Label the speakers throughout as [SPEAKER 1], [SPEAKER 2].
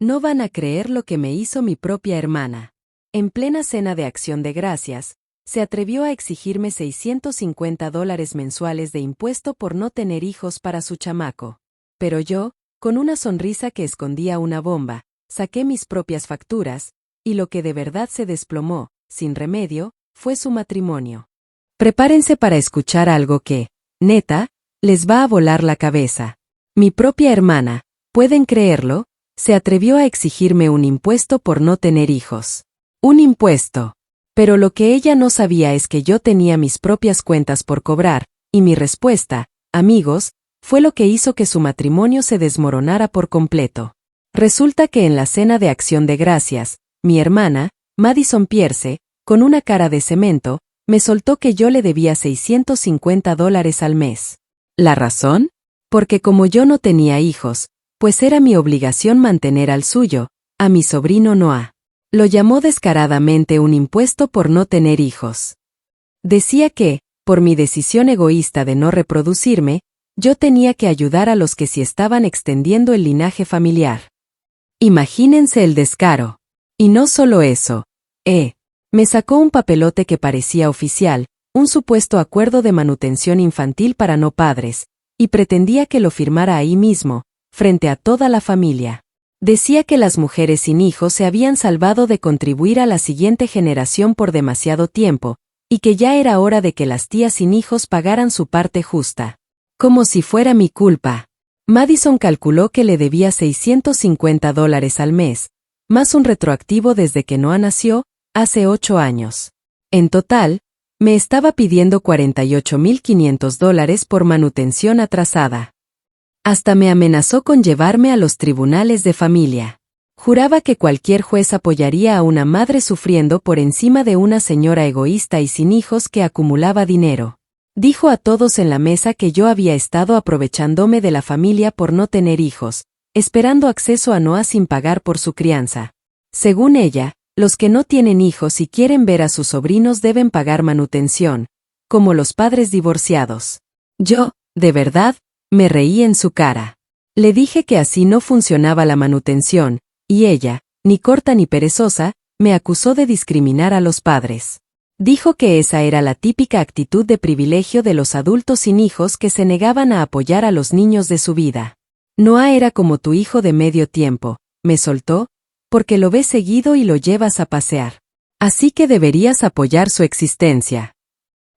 [SPEAKER 1] No van a creer lo que me hizo mi propia hermana. En plena cena de Acción de Gracias, se atrevió a exigirme $650 mensuales de impuesto por no tener hijos para su chamaco. Pero yo, con una sonrisa que escondía una bomba, saqué mis propias facturas, y lo que de verdad se desplomó, sin remedio, fue su matrimonio. Prepárense para escuchar algo que, neta, les va a volar la cabeza. Mi propia hermana, ¿pueden creerlo?, se atrevió a exigirme un impuesto por no tener hijos. Un impuesto. Pero lo que ella no sabía es que yo tenía mis propias cuentas por cobrar, y mi respuesta, amigos, fue lo que hizo que su matrimonio se desmoronara por completo. Resulta que en la cena de Acción de Gracias, mi hermana, Madison Pierce, con una cara de cemento, me soltó que yo le debía $650 al mes. ¿La razón? Porque como yo no tenía hijos, pues era mi obligación mantener al suyo, a mi sobrino Noah. Lo llamó descaradamente un impuesto por no tener hijos. Decía que, por mi decisión egoísta de no reproducirme, yo tenía que ayudar a los que sí estaban extendiendo el linaje familiar. Imagínense el descaro. Y no solo eso. Me sacó un papelote que parecía oficial, un supuesto acuerdo de manutención infantil para no padres, y pretendía que lo firmara ahí mismo, frente a toda la familia. Decía que las mujeres sin hijos se habían salvado de contribuir a la siguiente generación por demasiado tiempo, y que ya era hora de que las tías sin hijos pagaran su parte justa. Como si fuera mi culpa. Madison calculó que le debía $650 al mes, más un retroactivo desde que Noah nació, hace 8 años. En total, me estaba pidiendo $48,500 por manutención atrasada. Hasta me amenazó con llevarme a los tribunales de familia. Juraba que cualquier juez apoyaría a una madre sufriendo por encima de una señora egoísta y sin hijos que acumulaba dinero. Dijo a todos en la mesa que yo había estado aprovechándome de la familia por no tener hijos, esperando acceso a Noah sin pagar por su crianza. Según ella, los que no tienen hijos y quieren ver a sus sobrinos deben pagar manutención, como los padres divorciados. Yo, de verdad, me reí en su cara. Le dije que así no funcionaba la manutención, y ella, ni corta ni perezosa, me acusó de discriminar a los padres. Dijo que esa era la típica actitud de privilegio de los adultos sin hijos que se negaban a apoyar a los niños de su vida. Noah era como tu hijo de medio tiempo, me soltó, porque lo ves seguido y lo llevas a pasear. Así que deberías apoyar su existencia.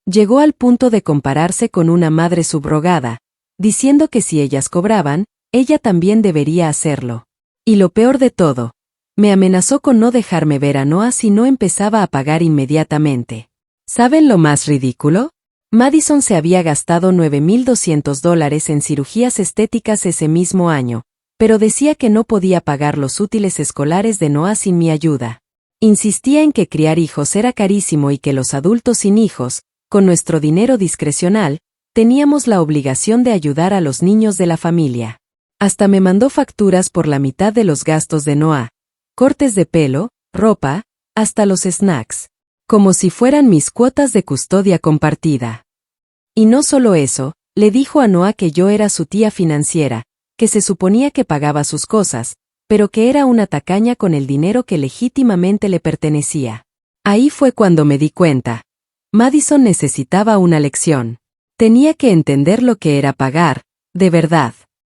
[SPEAKER 1] Llegó al punto de compararse con una madre subrogada, diciendo que si ellas cobraban, ella también debería hacerlo. Y lo peor de todo, me amenazó con no dejarme ver a Noah si no empezaba a pagar inmediatamente. ¿Saben lo más ridículo? Madison se había gastado $9,200 en cirugías estéticas ese mismo año, pero decía que no podía pagar los útiles escolares de Noah sin mi ayuda. Insistía en que criar hijos era carísimo y que los adultos sin hijos, con nuestro dinero discrecional, teníamos la obligación de ayudar a los niños de la familia. Hasta me mandó facturas por la mitad de los gastos de Noah, cortes de pelo, ropa, hasta los snacks, como si fueran mis cuotas de custodia compartida. Y no solo eso, le dijo a Noah que yo era su tía financiera, que se suponía que pagaba sus cosas, pero que era una tacaña con el dinero que legítimamente le pertenecía. Ahí fue cuando me di cuenta. Madison necesitaba una lección. Tenía que entender lo que era pagar, de verdad.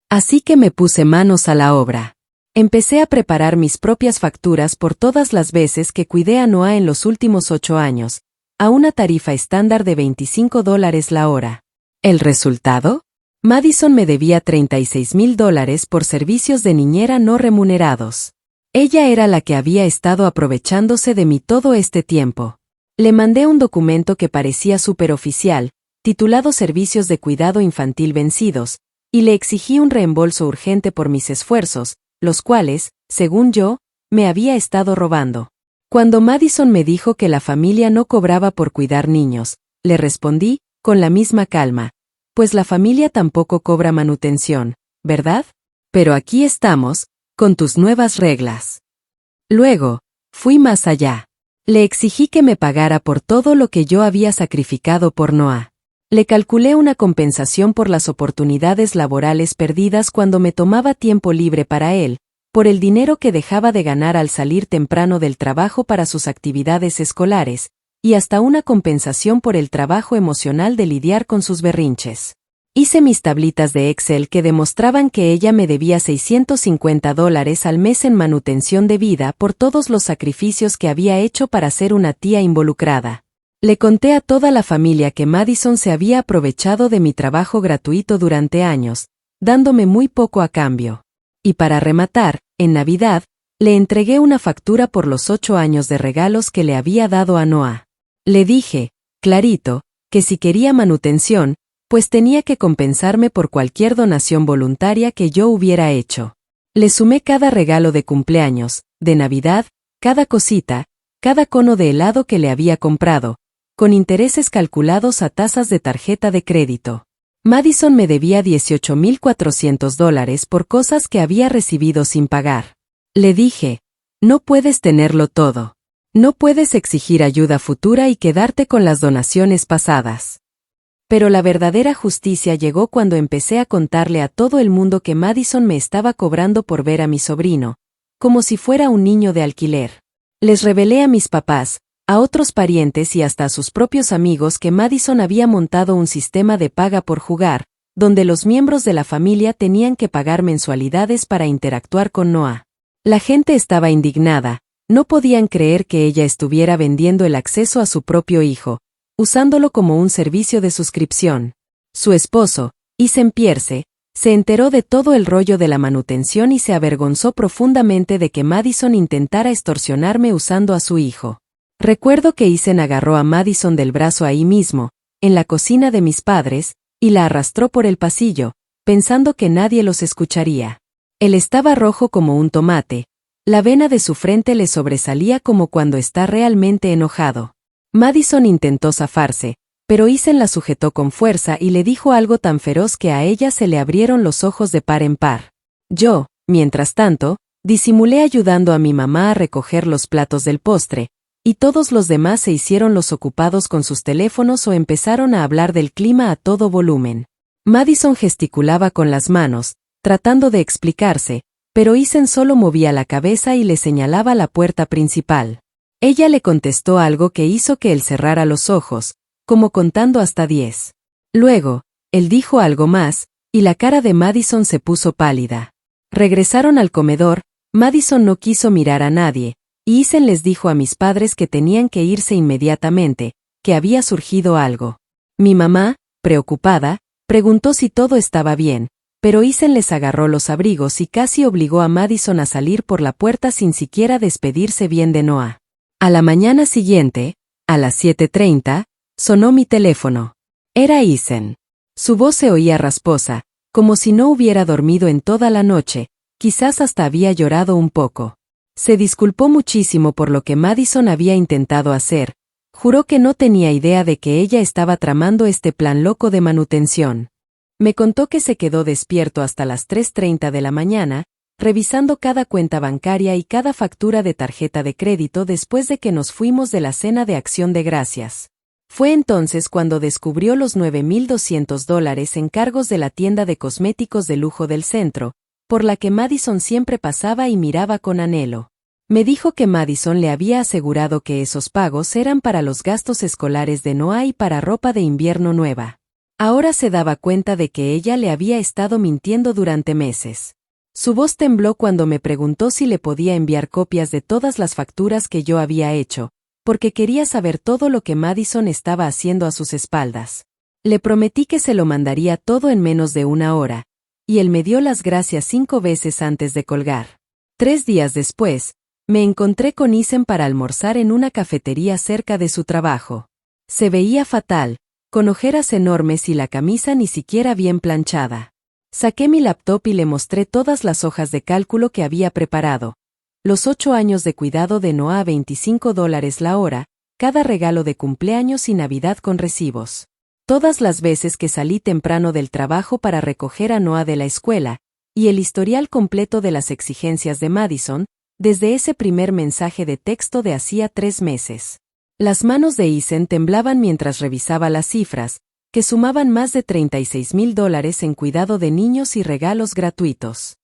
[SPEAKER 1] Así que me puse manos a la obra. Empecé a preparar mis propias facturas por todas las veces que cuidé a Noah en los últimos 8 años, a una tarifa estándar de $25 la hora. ¿El resultado? Madison me debía $36,000 por servicios de niñera no remunerados. Ella era la que había estado aprovechándose de mí todo este tiempo. Le mandé un documento que parecía superoficial, titulado Servicios de Cuidado Infantil Vencidos, y le exigí un reembolso urgente por mis esfuerzos, los cuales, según yo, me había estado robando. Cuando Madison me dijo que la familia no cobraba por cuidar niños, le respondí, con la misma calma, pues la familia tampoco cobra manutención, ¿verdad? Pero aquí estamos, con tus nuevas reglas. Luego, fui más allá. Le exigí que me pagara por todo lo que yo había sacrificado por Noah. Le calculé una compensación por las oportunidades laborales perdidas cuando me tomaba tiempo libre para él, por el dinero que dejaba de ganar al salir temprano del trabajo para sus actividades escolares, y hasta una compensación por el trabajo emocional de lidiar con sus berrinches. Hice mis tablitas de Excel que demostraban que ella me debía $650 al mes en manutención de vida por todos los sacrificios que había hecho para ser una tía involucrada. Le conté a toda la familia que Madison se había aprovechado de mi trabajo gratuito durante años, dándome muy poco a cambio. Y para rematar, en Navidad, le entregué una factura por los 8 años de regalos que le había dado a Noah. Le dije, clarito, que si quería manutención, pues tenía que compensarme por cualquier donación voluntaria que yo hubiera hecho. Le sumé cada regalo de cumpleaños, de Navidad, cada cosita, cada cono de helado que le había comprado, con intereses calculados a tasas de tarjeta de crédito. Madison me debía $18,400 por cosas que había recibido sin pagar. Le dije, no puedes tenerlo todo. No puedes exigir ayuda futura y quedarte con las donaciones pasadas. Pero la verdadera justicia llegó cuando empecé a contarle a todo el mundo que Madison me estaba cobrando por ver a mi sobrino, como si fuera un niño de alquiler. Les revelé a mis papás, a otros parientes y hasta a sus propios amigos que Madison había montado un sistema de paga por jugar, donde los miembros de la familia tenían que pagar mensualidades para interactuar con Noah. La gente estaba indignada, no podían creer que ella estuviera vendiendo el acceso a su propio hijo, usándolo como un servicio de suscripción. Su esposo, Ethan Pierce, se enteró de todo el rollo de la manutención y se avergonzó profundamente de que Madison intentara extorsionarme usando a su hijo. Recuerdo que Ethan agarró a Madison del brazo ahí mismo, en la cocina de mis padres, y la arrastró por el pasillo, pensando que nadie los escucharía. Él estaba rojo como un tomate, la vena de su frente le sobresalía como cuando está realmente enojado. Madison intentó zafarse, pero Ethan la sujetó con fuerza y le dijo algo tan feroz que a ella se le abrieron los ojos de par en par. Yo, mientras tanto, disimulé ayudando a mi mamá a recoger los platos del postre, y todos los demás se hicieron los ocupados con sus teléfonos o empezaron a hablar del clima a todo volumen. Madison gesticulaba con las manos, tratando de explicarse, pero Ethan solo movía la cabeza y le señalaba la puerta principal. Ella le contestó algo que hizo que él cerrara los ojos, como contando hasta 10. Luego, él dijo algo más, y la cara de Madison se puso pálida. Regresaron al comedor, Madison no quiso mirar a nadie, y Ethan les dijo a mis padres que tenían que irse inmediatamente, que había surgido algo. Mi mamá, preocupada, preguntó si todo estaba bien, pero Ethan les agarró los abrigos y casi obligó a Madison a salir por la puerta sin siquiera despedirse bien de Noah. A la mañana siguiente, a las 7:30, sonó mi teléfono. Era Ethan. Su voz se oía rasposa, como si no hubiera dormido en toda la noche, quizás hasta había llorado un poco. Se disculpó muchísimo por lo que Madison había intentado hacer, juró que no tenía idea de que ella estaba tramando este plan loco de manutención. Me contó que se quedó despierto hasta las 3:30 de la mañana, revisando cada cuenta bancaria y cada factura de tarjeta de crédito después de que nos fuimos de la cena de Acción de Gracias. Fue entonces cuando descubrió los $9,200 en cargos de la tienda de cosméticos de lujo del centro, por la que Madison siempre pasaba y miraba con anhelo. Me dijo que Madison le había asegurado que esos pagos eran para los gastos escolares de Noah y para ropa de invierno nueva. Ahora se daba cuenta de que ella le había estado mintiendo durante meses. Su voz tembló cuando me preguntó si le podía enviar copias de todas las facturas que yo había hecho, porque quería saber todo lo que Madison estaba haciendo a sus espaldas. Le prometí que se lo mandaría todo en menos de una hora, y él me dio las gracias 5 veces antes de colgar. 3 días después, me encontré con Ethan para almorzar en una cafetería cerca de su trabajo. Se veía fatal, con ojeras enormes y la camisa ni siquiera bien planchada. Saqué mi laptop y le mostré todas las hojas de cálculo que había preparado. Los 8 años de cuidado de Noah a $25 la hora, cada regalo de cumpleaños y Navidad con recibos. Todas las veces que salí temprano del trabajo para recoger a Noah de la escuela, y el historial completo de las exigencias de Madison, desde ese primer mensaje de texto de hacía 3 meses. Las manos de Ethan temblaban mientras revisaba las cifras, que sumaban más de $36,000 en cuidado de niños y regalos gratuitos.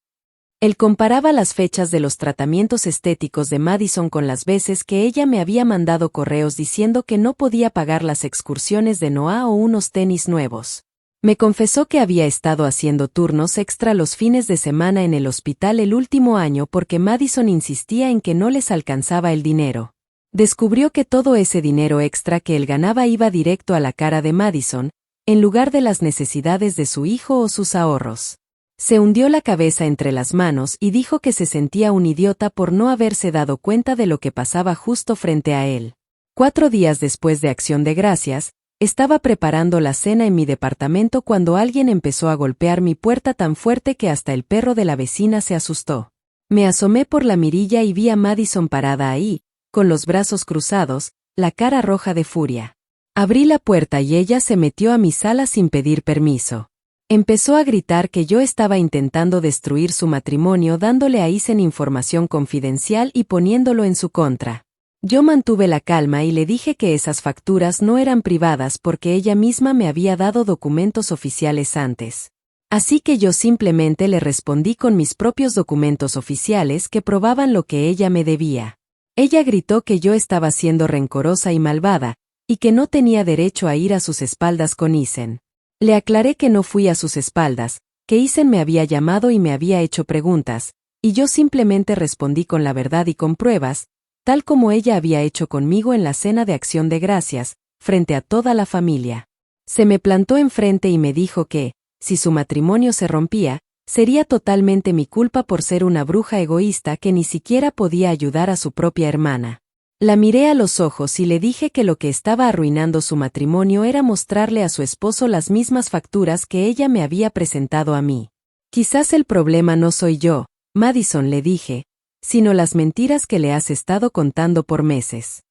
[SPEAKER 1] Él comparaba las fechas de los tratamientos estéticos de Madison con las veces que ella me había mandado correos diciendo que no podía pagar las excursiones de Noah o unos tenis nuevos. Me confesó que había estado haciendo turnos extra los fines de semana en el hospital el último año porque Madison insistía en que no les alcanzaba el dinero. Descubrió que todo ese dinero extra que él ganaba iba directo a la cara de Madison, en lugar de las necesidades de su hijo o sus ahorros. Se hundió la cabeza entre las manos y dijo que se sentía un idiota por no haberse dado cuenta de lo que pasaba justo frente a él. 4 días después de Acción de Gracias, estaba preparando la cena en mi departamento cuando alguien empezó a golpear mi puerta tan fuerte que hasta el perro de la vecina se asustó. Me asomé por la mirilla y vi a Madison parada ahí, con los brazos cruzados, la cara roja de furia. Abrí la puerta y ella se metió a mi sala sin pedir permiso. Empezó a gritar que yo estaba intentando destruir su matrimonio dándole a Isen información confidencial y poniéndolo en su contra. Yo mantuve la calma y le dije que esas facturas no eran privadas porque ella misma me había dado documentos oficiales antes. Así que yo simplemente le respondí con mis propios documentos oficiales que probaban lo que ella me debía. Ella gritó que yo estaba siendo rencorosa y malvada, y que no tenía derecho a ir a sus espaldas con Isen. Le aclaré que no fui a sus espaldas, que Isen me había llamado y me había hecho preguntas, y yo simplemente respondí con la verdad y con pruebas, tal como ella había hecho conmigo en la cena de Acción de Gracias, frente a toda la familia. Se me plantó enfrente y me dijo que, si su matrimonio se rompía, sería totalmente mi culpa por ser una bruja egoísta que ni siquiera podía ayudar a su propia hermana. La miré a los ojos y le dije que lo que estaba arruinando su matrimonio era mostrarle a su esposo las mismas facturas que ella me había presentado a mí. Quizás el problema no soy yo, Madison, le dije, sino las mentiras que le has estado contando por meses.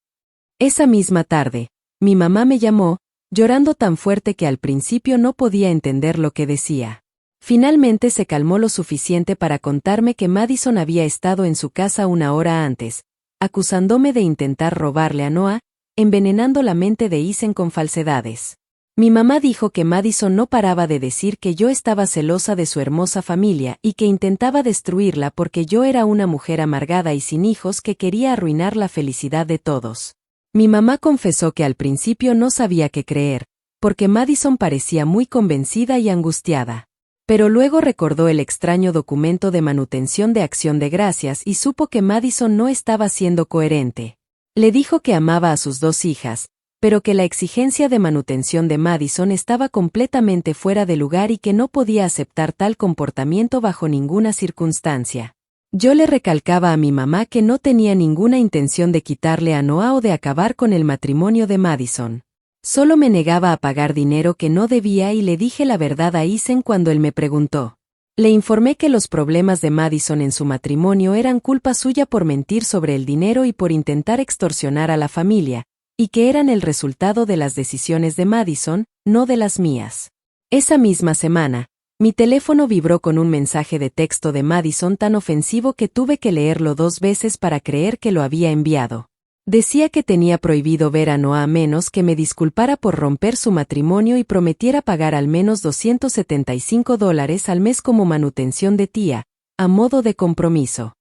[SPEAKER 1] Esa misma tarde, mi mamá me llamó, llorando tan fuerte que al principio no podía entender lo que decía. Finalmente se calmó lo suficiente para contarme que Madison había estado en su casa 1 hora antes, acusándome de intentar robarle a Noah, envenenando la mente de Isen con falsedades. Mi mamá dijo que Madison no paraba de decir que yo estaba celosa de su hermosa familia y que intentaba destruirla porque yo era una mujer amargada y sin hijos que quería arruinar la felicidad de todos. Mi mamá confesó que al principio no sabía qué creer, porque Madison parecía muy convencida y angustiada. Pero luego recordó el extraño documento de manutención de Acción de Gracias y supo que Madison no estaba siendo coherente. Le dijo que amaba a sus 2 hijas, pero que la exigencia de manutención de Madison estaba completamente fuera de lugar y que no podía aceptar tal comportamiento bajo ninguna circunstancia. Yo le recalcaba a mi mamá que no tenía ninguna intención de quitarle a Noah o de acabar con el matrimonio de Madison. Solo me negaba a pagar dinero que no debía y le dije la verdad a Isen cuando él me preguntó. Le informé que los problemas de Madison en su matrimonio eran culpa suya por mentir sobre el dinero y por intentar extorsionar a la familia, y que eran el resultado de las decisiones de Madison, no de las mías. Esa misma semana, mi teléfono vibró con un mensaje de texto de Madison tan ofensivo que tuve que leerlo 2 veces para creer que lo había enviado. Decía que tenía prohibido ver a Noah a menos que me disculpara por romper su matrimonio y prometiera pagar al menos $275 al mes como manutención de tía, a modo de compromiso.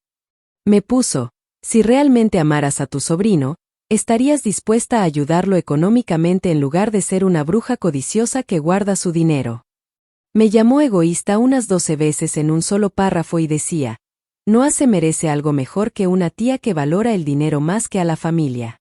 [SPEAKER 1] Me puso, si realmente amaras a tu sobrino, estarías dispuesta a ayudarlo económicamente en lugar de ser una bruja codiciosa que guarda su dinero. Me llamó egoísta unas 12 veces en un solo párrafo y decía, Noah se merece algo mejor que una tía que valora el dinero más que a la familia.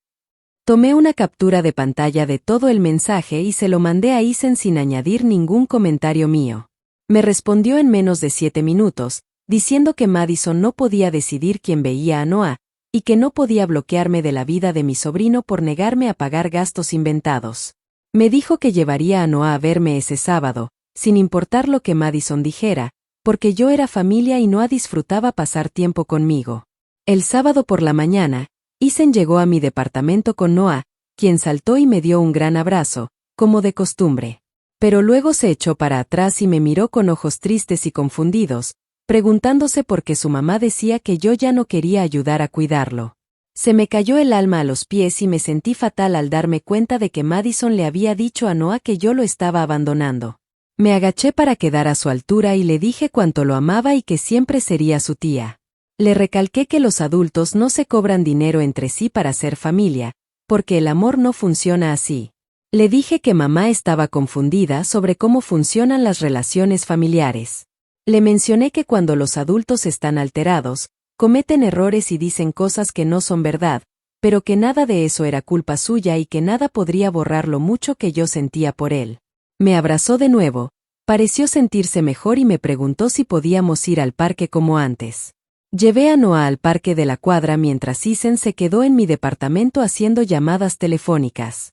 [SPEAKER 1] Tomé una captura de pantalla de todo el mensaje y se lo mandé a Isen sin añadir ningún comentario mío. Me respondió en menos de 7 minutos, diciendo que Madison no podía decidir quién veía a Noah, y que no podía bloquearme de la vida de mi sobrino por negarme a pagar gastos inventados. Me dijo que llevaría a Noah a verme ese sábado, sin importar lo que Madison dijera, porque yo era familia y Noah disfrutaba pasar tiempo conmigo. El sábado por la mañana, Isen llegó a mi departamento con Noah, quien saltó y me dio un gran abrazo, como de costumbre. Pero luego se echó para atrás y me miró con ojos tristes y confundidos, preguntándose por qué su mamá decía que yo ya no quería ayudar a cuidarlo. Se me cayó el alma a los pies y me sentí fatal al darme cuenta de que Madison le había dicho a Noah que yo lo estaba abandonando. Me agaché para quedar a su altura y le dije cuánto lo amaba y que siempre sería su tía. Le recalqué que los adultos no se cobran dinero entre sí para ser familia, porque el amor no funciona así. Le dije que mamá estaba confundida sobre cómo funcionan las relaciones familiares. Le mencioné que cuando los adultos están alterados, cometen errores y dicen cosas que no son verdad, pero que nada de eso era culpa suya y que nada podría borrar lo mucho que yo sentía por él. Me abrazó de nuevo, pareció sentirse mejor y me preguntó si podíamos ir al parque como antes. Llevé a Noah al parque de la cuadra mientras Isen se quedó en mi departamento haciendo llamadas telefónicas.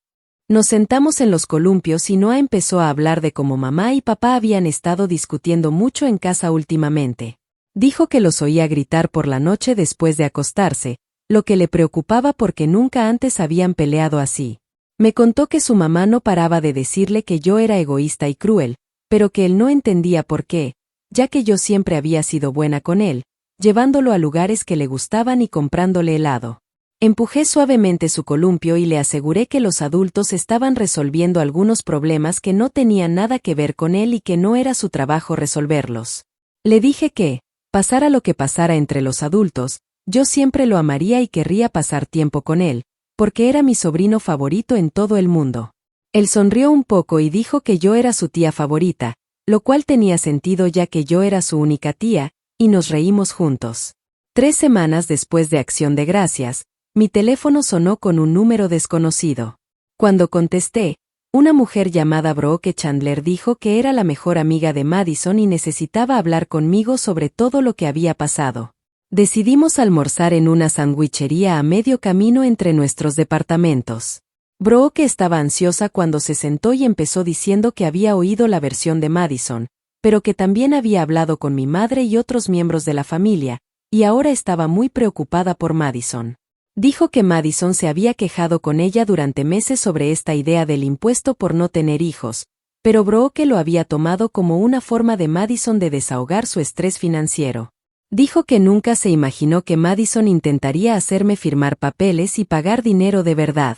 [SPEAKER 1] Nos sentamos en los columpios y Noah empezó a hablar de cómo mamá y papá habían estado discutiendo mucho en casa últimamente. Dijo que los oía gritar por la noche después de acostarse, lo que le preocupaba porque nunca antes habían peleado así. Me contó que su mamá no paraba de decirle que yo era egoísta y cruel, pero que él no entendía por qué, ya que yo siempre había sido buena con él, llevándolo a lugares que le gustaban y comprándole helado. Empujé suavemente su columpio y le aseguré que los adultos estaban resolviendo algunos problemas que no tenían nada que ver con él y que no era su trabajo resolverlos. Le dije que, pasara lo que pasara entre los adultos, yo siempre lo amaría y querría pasar tiempo con él, porque era mi sobrino favorito en todo el mundo. Él sonrió un poco y dijo que yo era su tía favorita, lo cual tenía sentido ya que yo era su única tía, y nos reímos juntos. 3 semanas después de Acción de Gracias, mi teléfono sonó con un número desconocido. Cuando contesté, una mujer llamada Brooke Chandler dijo que era la mejor amiga de Madison y necesitaba hablar conmigo sobre todo lo que había pasado. Decidimos almorzar en una sandwichería a medio camino entre nuestros departamentos. Brooke estaba ansiosa cuando se sentó y empezó diciendo que había oído la versión de Madison, pero que también había hablado con mi madre y otros miembros de la familia, y ahora estaba muy preocupada por Madison. Dijo que Madison se había quejado con ella durante meses sobre esta idea del impuesto por no tener hijos, pero Brooke lo había tomado como una forma de Madison de desahogar su estrés financiero. Dijo que nunca se imaginó que Madison intentaría hacerme firmar papeles y pagar dinero de verdad.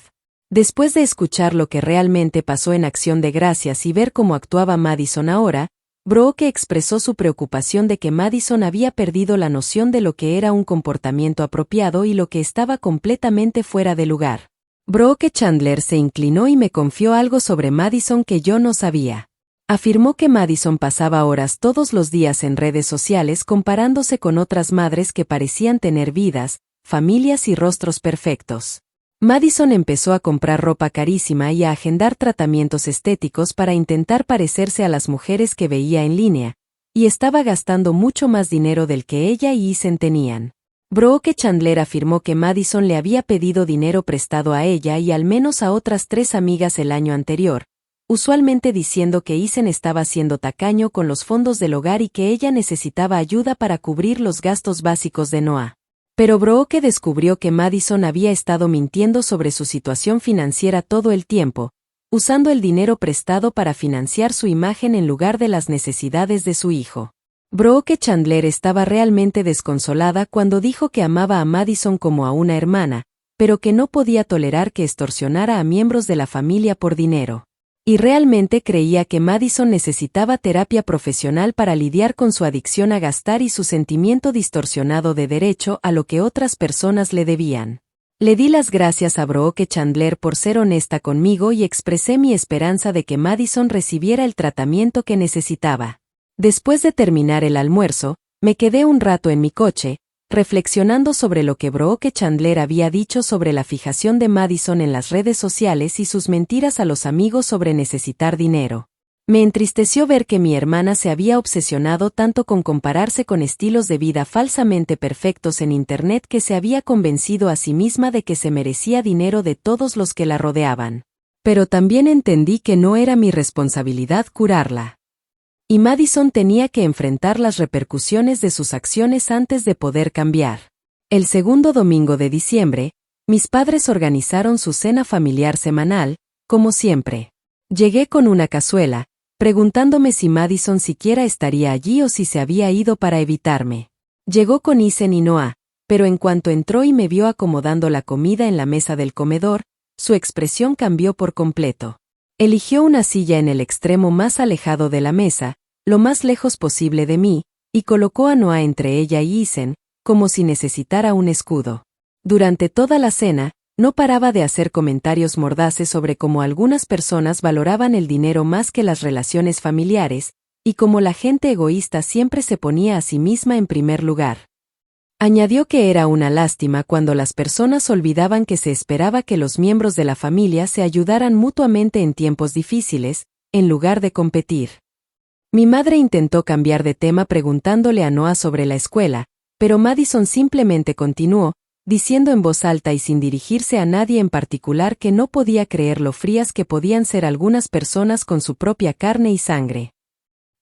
[SPEAKER 1] Después de escuchar lo que realmente pasó en Acción de Gracias y ver cómo actuaba Madison ahora, Brooke expresó su preocupación de que Madison había perdido la noción de lo que era un comportamiento apropiado y lo que estaba completamente fuera de lugar. Brooke Chandler se inclinó y me confió algo sobre Madison que yo no sabía. Afirmó que Madison pasaba horas todos los días en redes sociales comparándose con otras madres que parecían tener vidas, familias y rostros perfectos. Madison empezó a comprar ropa carísima y a agendar tratamientos estéticos para intentar parecerse a las mujeres que veía en línea, y estaba gastando mucho más dinero del que ella y Isen tenían. Brooke Chandler afirmó que Madison le había pedido dinero prestado a ella y al menos a otras 3 amigas el año anterior, usualmente diciendo que Isen estaba siendo tacaño con los fondos del hogar y que ella necesitaba ayuda para cubrir los gastos básicos de Noah. Pero Brooke descubrió que Madison había estado mintiendo sobre su situación financiera todo el tiempo, usando el dinero prestado para financiar su imagen en lugar de las necesidades de su hijo. Brooke Chandler estaba realmente desconsolada cuando dijo que amaba a Madison como a una hermana, pero que no podía tolerar que extorsionara a miembros de la familia por dinero. Y realmente creía que Madison necesitaba terapia profesional para lidiar con su adicción a gastar y su sentimiento distorsionado de derecho a lo que otras personas le debían. Le di las gracias a Brooke Chandler por ser honesta conmigo y expresé mi esperanza de que Madison recibiera el tratamiento que necesitaba. Después de terminar el almuerzo, me quedé un rato en mi coche, reflexionando sobre lo que Brooke Chandler había dicho sobre la fijación de Madison en las redes sociales y sus mentiras a los amigos sobre necesitar dinero. Me entristeció ver que mi hermana se había obsesionado tanto con compararse con estilos de vida falsamente perfectos en Internet que se había convencido a sí misma de que se merecía dinero de todos los que la rodeaban. Pero también entendí que no era mi responsabilidad curarla. Y Madison tenía que enfrentar las repercusiones de sus acciones antes de poder cambiar. El segundo domingo de diciembre, mis padres organizaron su cena familiar semanal, como siempre. Llegué con una cazuela, preguntándome si Madison siquiera estaría allí o si se había ido para evitarme. Llegó con Isen y Noah, pero en cuanto entró y me vio acomodando la comida en la mesa del comedor, su expresión cambió por completo. Eligió una silla en el extremo más alejado de la mesa, lo más lejos posible de mí, y colocó a Noah entre ella y Isen, como si necesitara un escudo. Durante toda la cena, no paraba de hacer comentarios mordaces sobre cómo algunas personas valoraban el dinero más que las relaciones familiares, y cómo la gente egoísta siempre se ponía a sí misma en primer lugar. Añadió que era una lástima cuando las personas olvidaban que se esperaba que los miembros de la familia se ayudaran mutuamente en tiempos difíciles, en lugar de competir. Mi madre intentó cambiar de tema preguntándole a Noah sobre la escuela, pero Madison simplemente continuó, diciendo en voz alta y sin dirigirse a nadie en particular que no podía creer lo frías que podían ser algunas personas con su propia carne y sangre.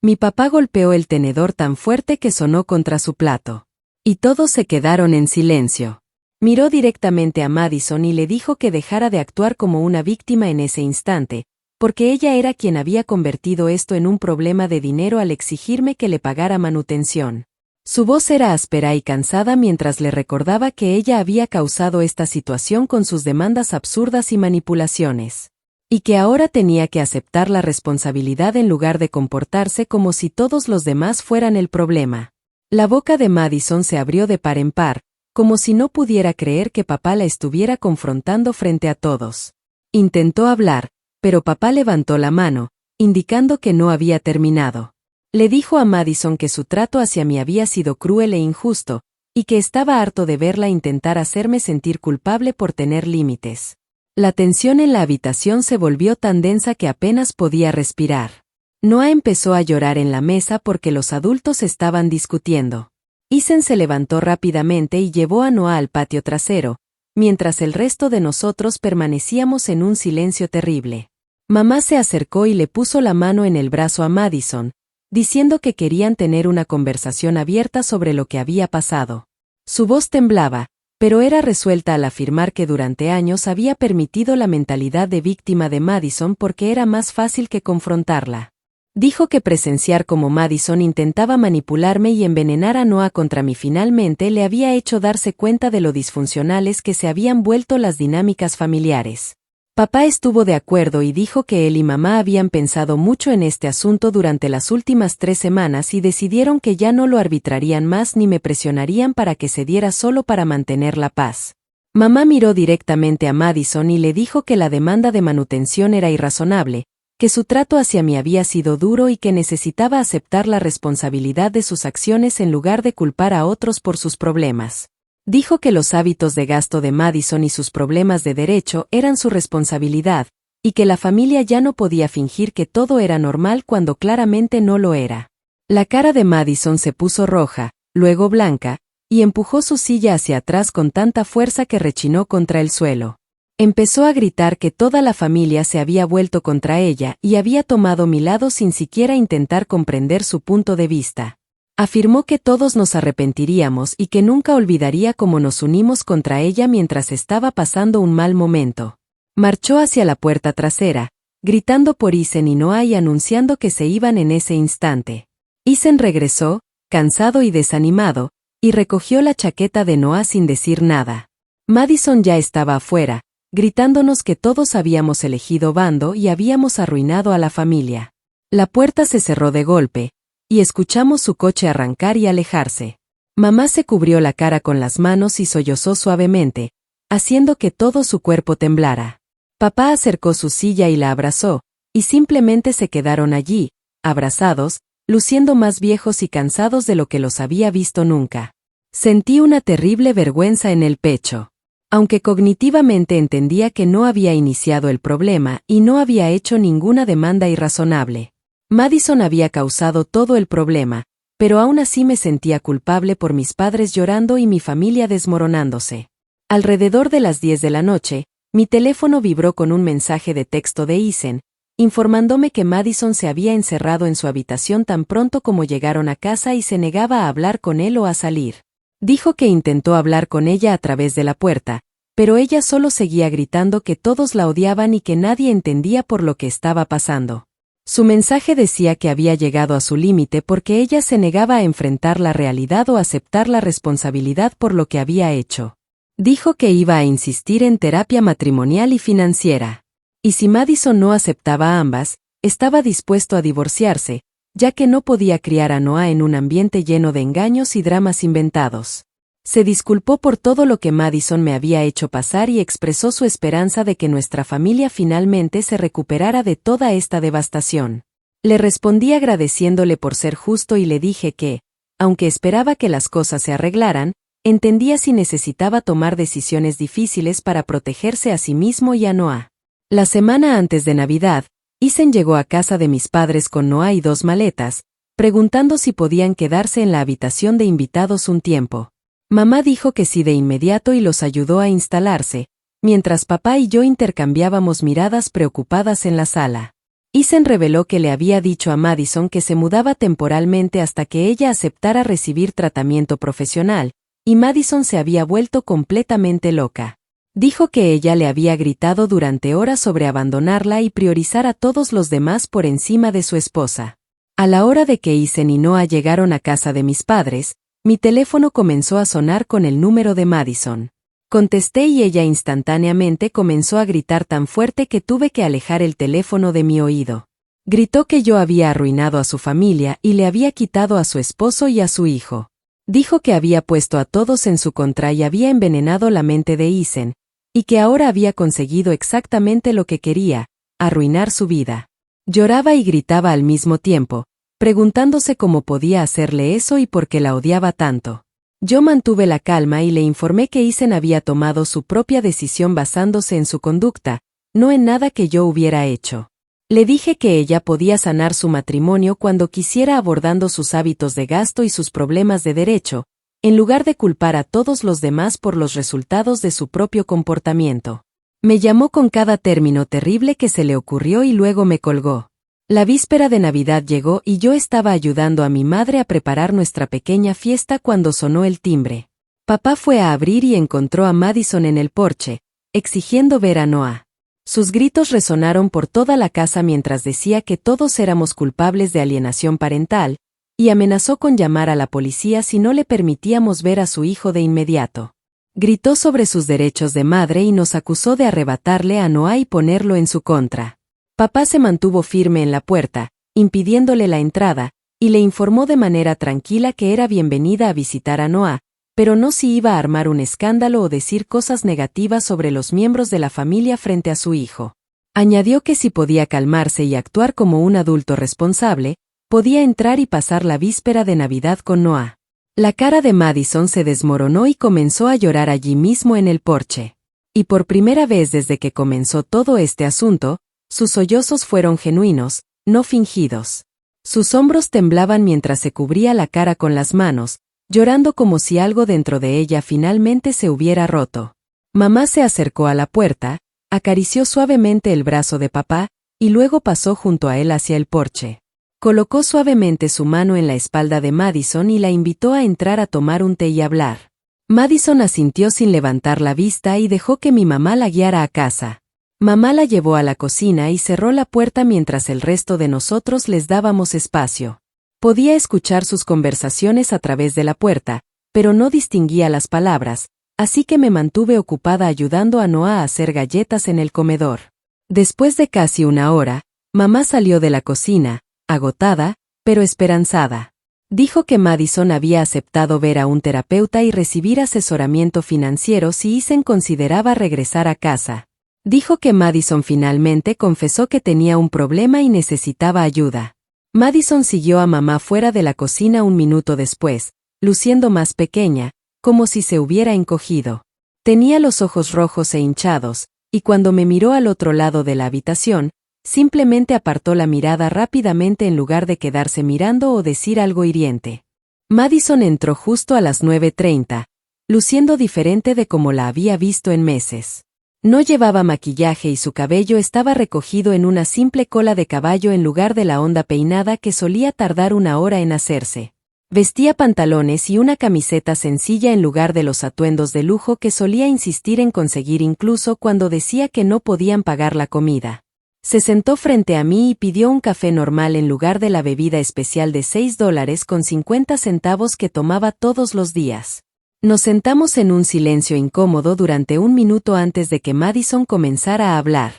[SPEAKER 1] Mi papá golpeó el tenedor tan fuerte que sonó contra su plato. Y todos se quedaron en silencio. Miró directamente a Madison y le dijo que dejara de actuar como una víctima en ese instante, porque ella era quien había convertido esto en un problema de dinero al exigirme que le pagara manutención. Su voz era áspera y cansada mientras le recordaba que ella había causado esta situación con sus demandas absurdas y manipulaciones. Y que ahora tenía que aceptar la responsabilidad en lugar de comportarse como si todos los demás fueran el problema. La boca de Madison se abrió de par en par, como si no pudiera creer que papá la estuviera confrontando frente a todos. Intentó hablar, pero papá levantó la mano, indicando que no había terminado. Le dijo a Madison que su trato hacia mí había sido cruel e injusto, y que estaba harto de verla intentar hacerme sentir culpable por tener límites. La tensión en la habitación se volvió tan densa que apenas podía respirar. Noah empezó a llorar en la mesa porque los adultos estaban discutiendo. Isen se levantó rápidamente y llevó a Noah al patio trasero, mientras el resto de nosotros permanecíamos en un silencio terrible. Mamá se acercó y le puso la mano en el brazo a Madison, diciendo que querían tener una conversación abierta sobre lo que había pasado. Su voz temblaba, pero era resuelta al afirmar que durante años había permitido la mentalidad de víctima de Madison porque era más fácil que confrontarla. Dijo que presenciar cómo Madison intentaba manipularme y envenenar a Noah contra mí finalmente le había hecho darse cuenta de lo disfuncionales que se habían vuelto las dinámicas familiares. Papá estuvo de acuerdo y dijo que él y mamá habían pensado mucho en este asunto durante las últimas 3 semanas y decidieron que ya no lo arbitrarían más ni me presionarían para que cediera solo para mantener la paz. Mamá miró directamente a Madison y le dijo que la demanda de manutención era irrazonable, que su trato hacia mí había sido duro y que necesitaba aceptar la responsabilidad de sus acciones en lugar de culpar a otros por sus problemas. Dijo que los hábitos de gasto de Madison y sus problemas de derecho eran su responsabilidad, y que la familia ya no podía fingir que todo era normal cuando claramente no lo era. La cara de Madison se puso roja, luego blanca, y empujó su silla hacia atrás con tanta fuerza que rechinó contra el suelo. Empezó a gritar que toda la familia se había vuelto contra ella y había tomado mi lado sin siquiera intentar comprender su punto de vista. Afirmó que todos nos arrepentiríamos y que nunca olvidaría cómo nos unimos contra ella mientras estaba pasando un mal momento. Marchó hacia la puerta trasera, gritando por Isen y Noah y anunciando que se iban en ese instante. Isen regresó, cansado y desanimado, y recogió la chaqueta de Noah sin decir nada. Madison ya estaba afuera, gritándonos que todos habíamos elegido bando y habíamos arruinado a la familia. La puerta se cerró de golpe, y escuchamos su coche arrancar y alejarse. Mamá se cubrió la cara con las manos y sollozó suavemente, haciendo que todo su cuerpo temblara. Papá acercó su silla y la abrazó, y simplemente se quedaron allí, abrazados, luciendo más viejos y cansados de lo que los había visto nunca. Sentí una terrible vergüenza en el pecho. Aunque cognitivamente entendía que no había iniciado el problema y no había hecho ninguna demanda irrazonable. Madison había causado todo el problema, pero aún así me sentía culpable por mis padres llorando y mi familia desmoronándose. Alrededor de las 10 de la noche, mi teléfono vibró con un mensaje de texto de Isen, informándome que Madison se había encerrado en su habitación tan pronto como llegaron a casa y se negaba a hablar con él o a salir. Dijo que intentó hablar con ella a través de la puerta, pero ella solo seguía gritando que todos la odiaban y que nadie entendía por lo que estaba pasando. Su mensaje decía que había llegado a su límite porque ella se negaba a enfrentar la realidad o aceptar la responsabilidad por lo que había hecho. Dijo que iba a insistir en terapia matrimonial y financiera. Y si Madison no aceptaba ambas, estaba dispuesto a divorciarse, ya que no podía criar a Noah en un ambiente lleno de engaños y dramas inventados. Se disculpó por todo lo que Madison me había hecho pasar y expresó su esperanza de que nuestra familia finalmente se recuperara de toda esta devastación. Le respondí agradeciéndole por ser justo y le dije que, aunque esperaba que las cosas se arreglaran, entendía si necesitaba tomar decisiones difíciles para protegerse a sí mismo y a Noah. La semana antes de Navidad, Isen llegó a casa de mis padres con Noah y 2 maletas, preguntando si podían quedarse en la habitación de invitados un tiempo. Mamá dijo que sí de inmediato y los ayudó a instalarse, mientras papá y yo intercambiábamos miradas preocupadas en la sala. Isen reveló que le había dicho a Madison que se mudaba temporalmente hasta que ella aceptara recibir tratamiento profesional, y Madison se había vuelto completamente loca. Dijo que ella le había gritado durante horas sobre abandonarla y priorizar a todos los demás por encima de su esposa. A la hora de que Isen y Noah llegaron a casa de mis padres, mi teléfono comenzó a sonar con el número de Madison. Contesté y ella instantáneamente comenzó a gritar tan fuerte que tuve que alejar el teléfono de mi oído. Gritó que yo había arruinado a su familia y le había quitado a su esposo y a su hijo. Dijo que había puesto a todos en su contra y había envenenado la mente de Isen, y que ahora había conseguido exactamente lo que quería, arruinar su vida. Lloraba y gritaba al mismo tiempo, preguntándose cómo podía hacerle eso y por qué la odiaba tanto. Yo mantuve la calma y le informé que Isen había tomado su propia decisión basándose en su conducta, no en nada que yo hubiera hecho. Le dije que ella podía sanar su matrimonio cuando quisiera abordando sus hábitos de gasto y sus problemas de derecho, en lugar de culpar a todos los demás por los resultados de su propio comportamiento. Me llamó con cada término terrible que se le ocurrió y luego me colgó. La víspera de Navidad llegó y yo estaba ayudando a mi madre a preparar nuestra pequeña fiesta cuando sonó el timbre. Papá fue a abrir y encontró a Madison en el porche, exigiendo ver a Noah. Sus gritos resonaron por toda la casa mientras decía que todos éramos culpables de alienación parental, y amenazó con llamar a la policía si no le permitíamos ver a su hijo de inmediato. Gritó sobre sus derechos de madre y nos acusó de arrebatarle a Noah y ponerlo en su contra. Papá se mantuvo firme en la puerta, impidiéndole la entrada, y le informó de manera tranquila que era bienvenida a visitar a Noah, pero no si iba a armar un escándalo o decir cosas negativas sobre los miembros de la familia frente a su hijo. Añadió que si podía calmarse y actuar como un adulto responsable, podía entrar y pasar la víspera de Navidad con Noah. La cara de Madison se desmoronó y comenzó a llorar allí mismo en el porche. Y por primera vez desde que comenzó todo este asunto, sus sollozos fueron genuinos, no fingidos. Sus hombros temblaban mientras se cubría la cara con las manos, llorando como si algo dentro de ella finalmente se hubiera roto. Mamá se acercó a la puerta, acarició suavemente el brazo de papá, y luego pasó junto a él hacia el porche. Colocó suavemente su mano en la espalda de Madison y la invitó a entrar a tomar un té y hablar. Madison asintió sin levantar la vista y dejó que mi mamá la guiara a casa. Mamá la llevó a la cocina y cerró la puerta mientras el resto de nosotros les dábamos espacio. Podía escuchar sus conversaciones a través de la puerta, pero no distinguía las palabras, así que me mantuve ocupada ayudando a Noah a hacer galletas en el comedor. Después de casi una hora, mamá salió de la cocina, agotada, pero esperanzada. Dijo que Madison había aceptado ver a un terapeuta y recibir asesoramiento financiero si Isen consideraba regresar a casa. Dijo que Madison finalmente confesó que tenía un problema y necesitaba ayuda. Madison siguió a mamá fuera de la cocina un minuto después, luciendo más pequeña, como si se hubiera encogido. Tenía los ojos rojos e hinchados, y cuando me miró al otro lado de la habitación, simplemente apartó la mirada rápidamente en lugar de quedarse mirando o decir algo hiriente. Madison entró justo a las 9:30, luciendo diferente de como la había visto en meses. No llevaba maquillaje y su cabello estaba recogido en una simple cola de caballo en lugar de la onda peinada que solía tardar una hora en hacerse. Vestía pantalones y una camiseta sencilla en lugar de los atuendos de lujo que solía insistir en conseguir incluso cuando decía que no podían pagar la comida. Se sentó frente a mí y pidió un café normal en lugar de la bebida especial de $6.50 que tomaba todos los días. Nos sentamos en un silencio incómodo durante un minuto antes de que Madison comenzara a hablar.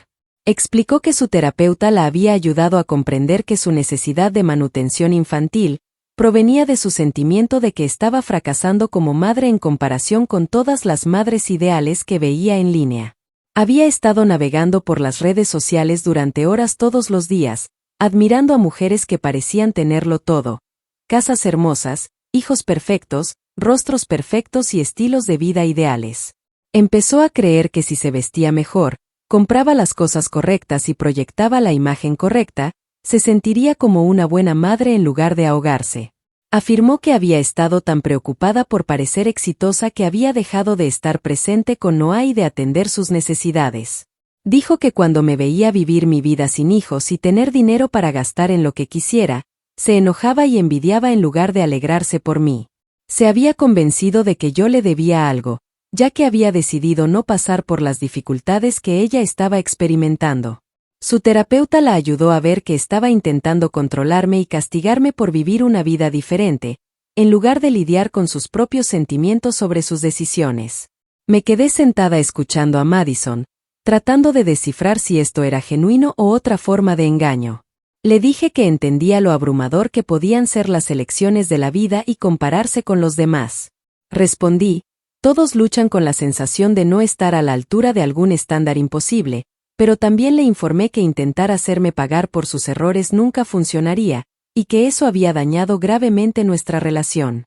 [SPEAKER 1] Explicó que su terapeuta la había ayudado a comprender que su necesidad de manutención infantil provenía de su sentimiento de que estaba fracasando como madre en comparación con todas las madres ideales que veía en línea. Había estado navegando por las redes sociales durante horas todos los días, admirando a mujeres que parecían tenerlo todo: casas hermosas, hijos perfectos, rostros perfectos y estilos de vida ideales. Empezó a creer que si se vestía mejor, compraba las cosas correctas y proyectaba la imagen correcta, se sentiría como una buena madre en lugar de ahogarse. Afirmó que había estado tan preocupada por parecer exitosa que había dejado de estar presente con Noah y de atender sus necesidades. Dijo que cuando me veía vivir mi vida sin hijos y tener dinero para gastar en lo que quisiera, se enojaba y envidiaba en lugar de alegrarse por mí. Se había convencido de que yo le debía algo, ya que había decidido no pasar por las dificultades que ella estaba experimentando. Su terapeuta la ayudó a ver que estaba intentando controlarme y castigarme por vivir una vida diferente, en lugar de lidiar con sus propios sentimientos sobre sus decisiones. Me quedé sentada escuchando a Madison, tratando de descifrar si esto era genuino o otra forma de engaño. Le dije que entendía lo abrumador que podían ser las elecciones de la vida y compararse con los demás. Respondí: todos luchan con la sensación de no estar a la altura de algún estándar imposible, pero también le informé que intentar hacerme pagar por sus errores nunca funcionaría, y que eso había dañado gravemente nuestra relación.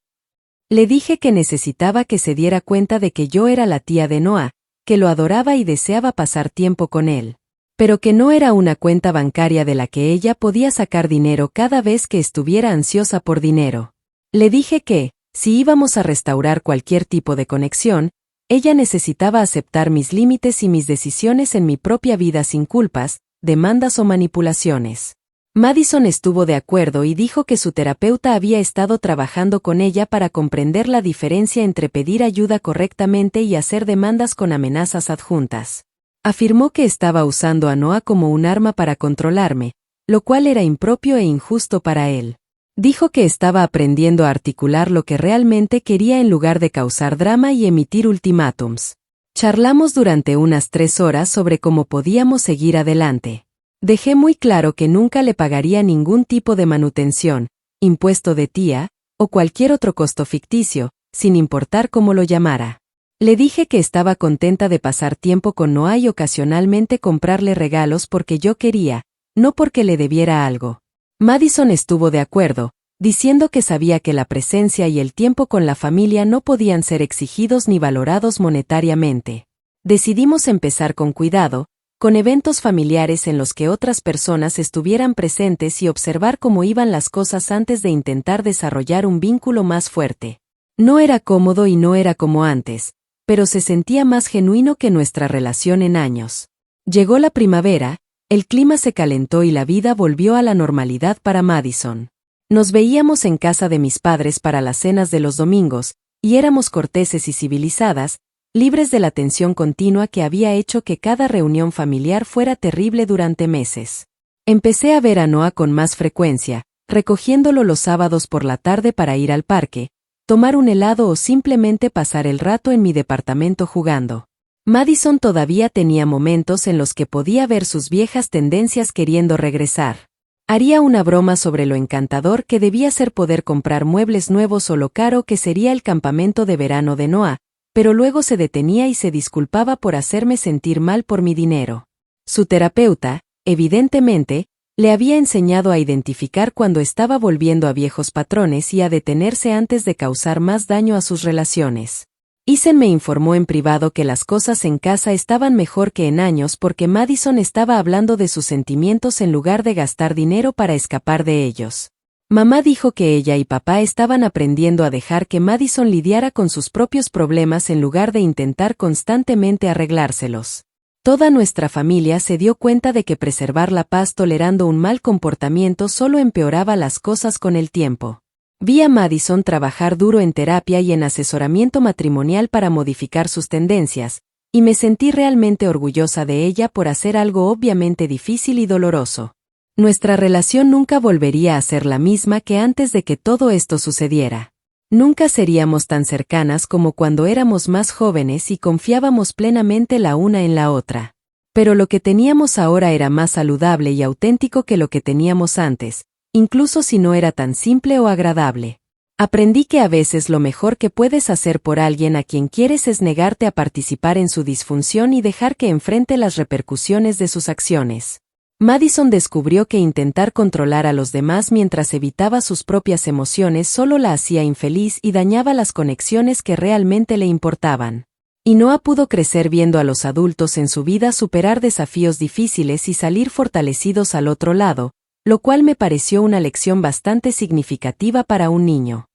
[SPEAKER 1] Le dije que necesitaba que se diera cuenta de que yo era la tía de Noah, que lo adoraba y deseaba pasar tiempo con él, pero que no era una cuenta bancaria de la que ella podía sacar dinero cada vez que estuviera ansiosa por dinero. Le dije que, si íbamos a restaurar cualquier tipo de conexión, ella necesitaba aceptar mis límites y mis decisiones en mi propia vida sin culpas, demandas o manipulaciones. Madison estuvo de acuerdo y dijo que su terapeuta había estado trabajando con ella para comprender la diferencia entre pedir ayuda correctamente y hacer demandas con amenazas adjuntas. Afirmó que estaba usando a Noah como un arma para controlarme, lo cual era impropio e injusto para él. Dijo que estaba aprendiendo a articular lo que realmente quería en lugar de causar drama y emitir ultimátums. Charlamos durante unas 3 horas sobre cómo podíamos seguir adelante. Dejé muy claro que nunca le pagaría ningún tipo de manutención, impuesto de tía, o cualquier otro costo ficticio, sin importar cómo lo llamara. Le dije que estaba contenta de pasar tiempo con Noah y ocasionalmente comprarle regalos porque yo quería, no porque le debiera algo. Madison estuvo de acuerdo, diciendo que sabía que la presencia y el tiempo con la familia no podían ser exigidos ni valorados monetariamente. Decidimos empezar con cuidado, con eventos familiares en los que otras personas estuvieran presentes y observar cómo iban las cosas antes de intentar desarrollar un vínculo más fuerte. No era cómodo y no era como antes, pero se sentía más genuino que nuestra relación en años. Llegó la primavera, el clima se calentó y la vida volvió a la normalidad para Madison. Nos veíamos en casa de mis padres para las cenas de los domingos, y éramos corteses y civilizadas, libres de la tensión continua que había hecho que cada reunión familiar fuera terrible durante meses. Empecé a ver a Noah con más frecuencia, recogiéndolo los sábados por la tarde para ir al parque, tomar un helado o simplemente pasar el rato en mi departamento jugando. Madison todavía tenía momentos en los que podía ver sus viejas tendencias queriendo regresar. Haría una broma sobre lo encantador que debía ser poder comprar muebles nuevos o lo caro que sería el campamento de verano de Noah, pero luego se detenía y se disculpaba por hacerme sentir mal por mi dinero. Su terapeuta, evidentemente, le había enseñado a identificar cuando estaba volviendo a viejos patrones y a detenerse antes de causar más daño a sus relaciones. Eisen me informó en privado que las cosas en casa estaban mejor que en años porque Madison estaba hablando de sus sentimientos en lugar de gastar dinero para escapar de ellos. Mamá dijo que ella y papá estaban aprendiendo a dejar que Madison lidiara con sus propios problemas en lugar de intentar constantemente arreglárselos. Toda nuestra familia se dio cuenta de que preservar la paz tolerando un mal comportamiento solo empeoraba las cosas con el tiempo. Vi a Madison trabajar duro en terapia y en asesoramiento matrimonial para modificar sus tendencias, y me sentí realmente orgullosa de ella por hacer algo obviamente difícil y doloroso. Nuestra relación nunca volvería a ser la misma que antes de que todo esto sucediera. Nunca seríamos tan cercanas como cuando éramos más jóvenes y confiábamos plenamente la una en la otra. Pero lo que teníamos ahora era más saludable y auténtico que lo que teníamos antes, incluso si no era tan simple o agradable. Aprendí que a veces lo mejor que puedes hacer por alguien a quien quieres es negarte a participar en su disfunción y dejar que enfrente las repercusiones de sus acciones. Madison descubrió que intentar controlar a los demás mientras evitaba sus propias emociones solo la hacía infeliz y dañaba las conexiones que realmente le importaban. Y Noah pudo crecer viendo a los adultos en su vida superar desafíos difíciles y salir fortalecidos al otro lado, lo cual me pareció una lección bastante significativa para un niño.